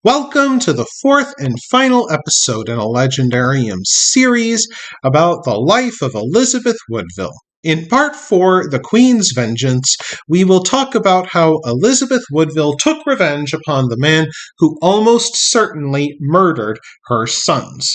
Welcome to the fourth and final episode in a Legendarium series about the life of Elizabeth Woodville. In Part 4, The Queen's Vengeance, we will talk about how Elizabeth Woodville took revenge upon the man who almost certainly murdered her sons.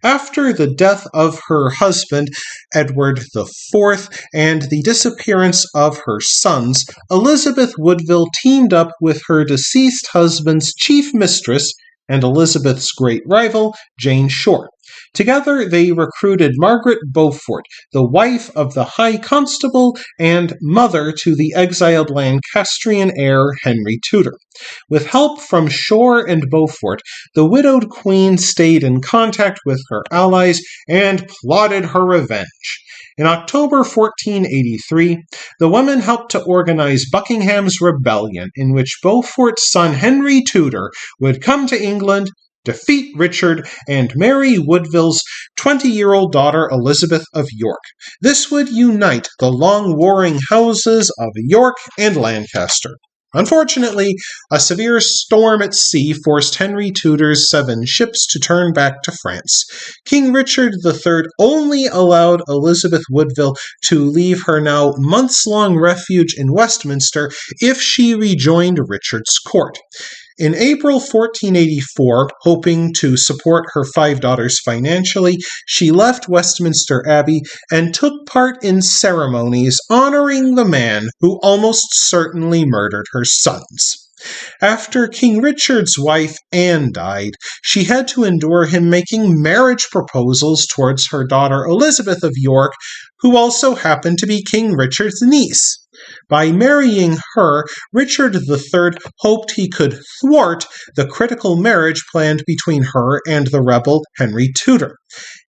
After the death of her husband, Edward IV, and the disappearance of her sons, Elizabeth Woodville teamed up with her deceased husband's chief mistress and Elizabeth's great rival, Jane Shore. Together, they recruited Margaret Beaufort, the wife of the High Constable and mother to the exiled Lancastrian heir Henry Tudor. With help from Shore and Beaufort, the widowed queen stayed in contact with her allies and plotted her revenge. In October 1483, the women helped to organize Buckingham's rebellion, in which Beaufort's son Henry Tudor would come to England, defeat Richard, and marry Woodville's 20-year-old daughter Elizabeth of York. This would unite the long-warring houses of York and Lancaster. Unfortunately, a severe storm at sea forced Henry Tudor's 7 ships to turn back to France. King Richard III only allowed Elizabeth Woodville to leave her now months-long refuge in Westminster if she rejoined Richard's court. In April 1484, hoping to support her 5 daughters financially, she left Westminster Abbey and took part in ceremonies honoring the man who almost certainly murdered her sons. After King Richard's wife, Anne, died, she had to endure him making marriage proposals towards her daughter Elizabeth of York, who also happened to be King Richard's niece. By marrying her, Richard III hoped he could thwart the critical marriage planned between her and the rebel Henry Tudor.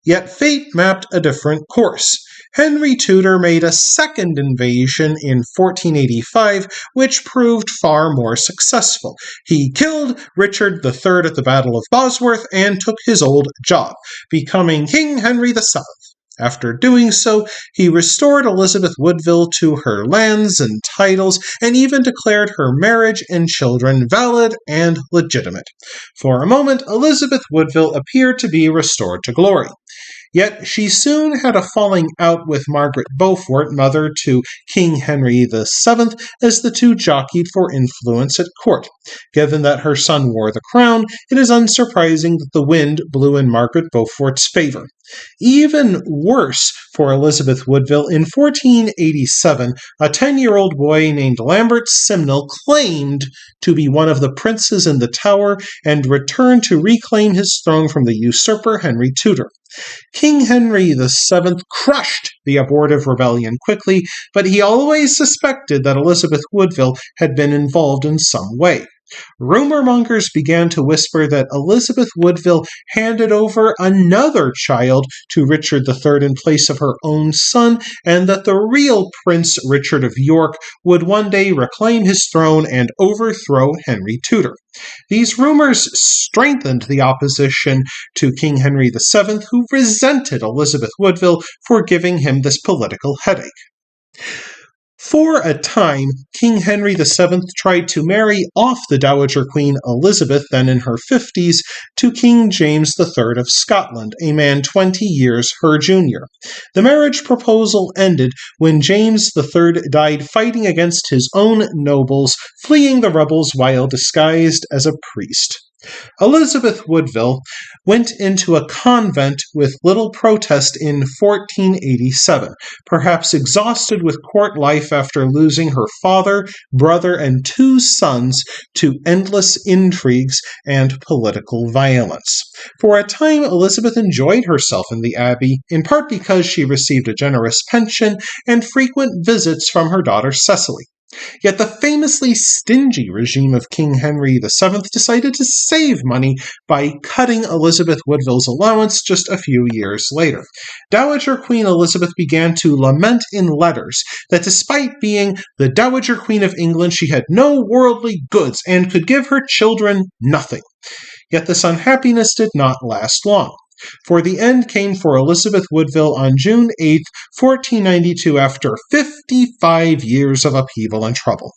Yet fate mapped a different course. Henry Tudor made a second invasion in 1485, which proved far more successful. He killed Richard III at the Battle of Bosworth and took his old job, becoming King Henry VII. After doing so, he restored Elizabeth Woodville to her lands and titles, and even declared her marriage and children valid and legitimate. For a moment, Elizabeth Woodville appeared to be restored to glory. Yet she soon had a falling out with Margaret Beaufort, mother to King Henry VII, as the two jockeyed for influence at court. Given that her son wore the crown, it is unsurprising that the wind blew in Margaret Beaufort's favor. Even worse for Elizabeth Woodville, in 1487, a 10-year-old boy named Lambert Simnel claimed to be one of the princes in the Tower and returned to reclaim his throne from the usurper Henry Tudor. King Henry VII crushed the abortive rebellion quickly, but he always suspected that Elizabeth Woodville had been involved in some way. Rumor-mongers began to whisper that Elizabeth Woodville handed over another child to Richard III in place of her own son, and that the real Prince Richard of York would one day reclaim his throne and overthrow Henry Tudor. These rumors strengthened the opposition to King Henry VII, who resented Elizabeth Woodville for giving him this political headache. For a time, King Henry VII tried to marry off the Dowager Queen Elizabeth, then in her 50s, to King James III of Scotland, a man 20 years her junior. The marriage proposal ended when James III died fighting against his own nobles, fleeing the rebels while disguised as a priest. Elizabeth Woodville went into a convent with little protest in 1487, perhaps exhausted with court life after losing her father, brother, and 2 sons to endless intrigues and political violence. For a time, Elizabeth enjoyed herself in the abbey, in part because she received a generous pension and frequent visits from her daughter Cecily. Yet the famously stingy regime of King Henry VII decided to save money by cutting Elizabeth Woodville's allowance just a few years later. Dowager Queen Elizabeth began to lament in letters that despite being the Dowager Queen of England, she had no worldly goods and could give her children nothing. Yet this unhappiness did not last long. For the end came for Elizabeth Woodville on June 8, 1492, after 55 years of upheaval and trouble.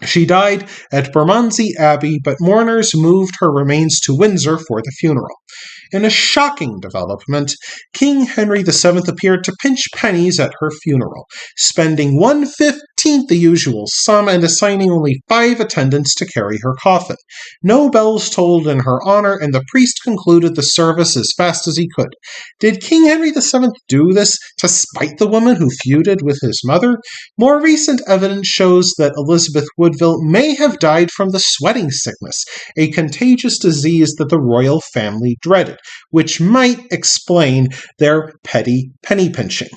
She died at Bermondsey Abbey, but mourners moved her remains to Windsor for the funeral. In a shocking development, King Henry VII appeared to pinch pennies at her funeral, spending 1/15 the usual sum and assigning only 5 attendants to carry her coffin. No bells tolled in her honor, and the priest concluded the service as fast as he could. Did King Henry VII do this to spite the woman who feuded with his mother? More recent evidence shows that Elizabeth Woodville may have died from the sweating sickness, a contagious disease that the royal family dreaded, which might explain their petty penny pinching.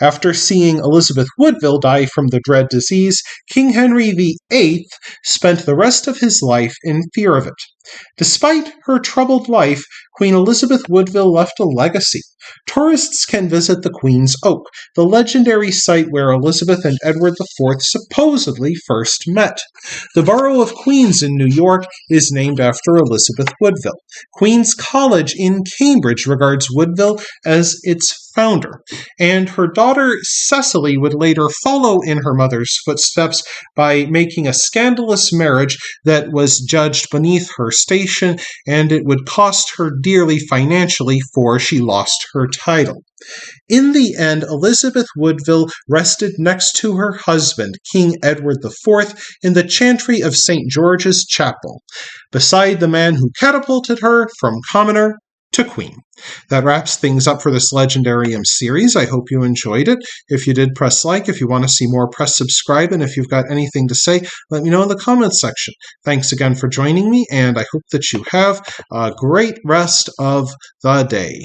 After seeing Elizabeth Woodville die from the dread disease, King Henry VIII spent the rest of his life in fear of it. Despite her troubled life, Queen Elizabeth Woodville left a legacy. Tourists can visit the Queen's Oak, the legendary site where Elizabeth and Edward IV supposedly first met. The borough of Queens in New York is named after Elizabeth Woodville. Queen's College in Cambridge regards Woodville as its founder, and her daughter Cecily would later follow in her mother's footsteps by making a scandalous marriage that was judged beneath her station, and it would cost her dearly financially, for she lost her title. In the end, Elizabeth Woodville rested next to her husband, King Edward IV, in the chantry of St. George's Chapel, beside the man who catapulted her from commoner to queen. That wraps things up for this Legendarium series. I hope you enjoyed it. If you did, press like. If you want to see more, press subscribe. And if you've got anything to say, let me know in the comments section. Thanks again for joining me, and I hope that you have a great rest of the day.